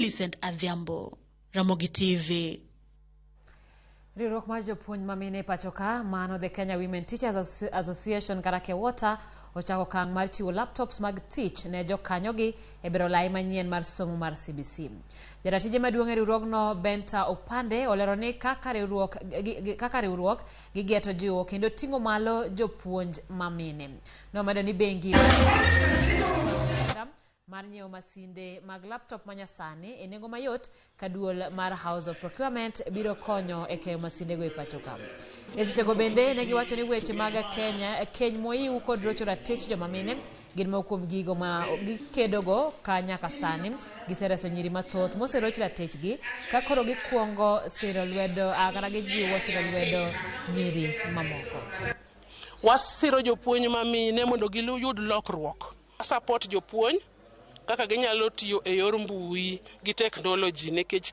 Listen Adhiambo, Ramogi TV. Riwruok mar Jopuonj mamine pachoka mano the Kenya Women Teachers Association karake water ochako kang mar chiwo laptops mag tich ne jokanyogi e bero lai manyien mar somo mar CBC. Jaratije maduong' e riwruogno Benta Opande olero ni kaka riwruok gigeto jiwo kendo ting'o malo jopuonj mamine. Nomedo ni bengi mar nyiewo masinde mag laptop manyasani e nengo mayot ka duol mar House of Procurement biro konyo e keyo masinde go e pachoka. E sechego bende ne giwacho ni weche mag keny moiw kod rocho ratich jomamine gin moko kuom gigo ma gikedogo ka nyaka sani gisereso nyiri mathoth moseroch ratichgi ka koro gikuongo siro lwedo kata gijiwo siro lwedo nyiri mamoko. Wasiro jopuonj mamine mondo giyud lokruok. Support jopuonj kaka ginyalo tiyo e yor mbui gi technology nikech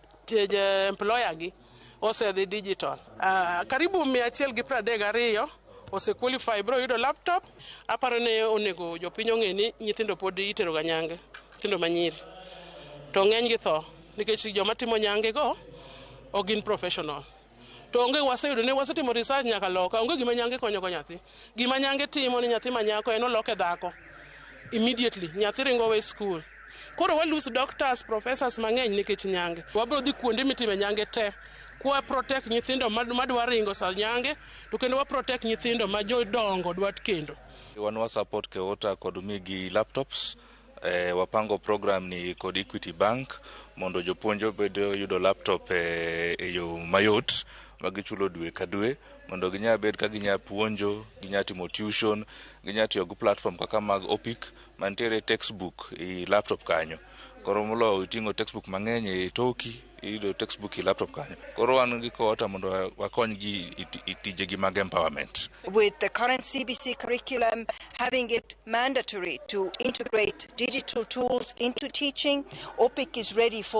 employer gi osedhi digital. Karibu 132 ose qualify bro yudo laptop. Aparo ne onego jopiny ong'e ni nyithindo pod itero ga nyange, nyithindo manyiri. To ng'eny gi tho nikech joma timo nyange go ogin professional. To onge waseyudo ne wasetimo research nyaka loka onge gima nyange konyo go nyathi. Gima nyange timo ni nyathi manyako en oloke dhako. Immediately nyathi ringo away school. Koro wa lose doctors, professors mang'eny nikech nyange. Wabro dhi kuonde mitime nyange te. Kwa protect nyithindo madwa ringo sa nyange to kendo wa protect nyithindo ma jodongo dwa kendo. Wanwa support Kewota kod migi laptops. Wapango program ni kod Equity Bank mondo jopuonjo bedo yudo laptop e yo mayot magichulo dwe ka dwe mondo ginya bed ka ginya puonjo, ginya timo tuition, ginya tiyo go platform kaka mag Opic mantiere textbook e laptop kanyo. Koro molo itingo textbook mang'eny e toki ido textbook e laptop kanyo. Koro wan gi Kewota mondo wakony gi tijegi mag empowerment. With the current CBC curriculum having it mandatory to integrate digital tools into teaching, Opic is ready for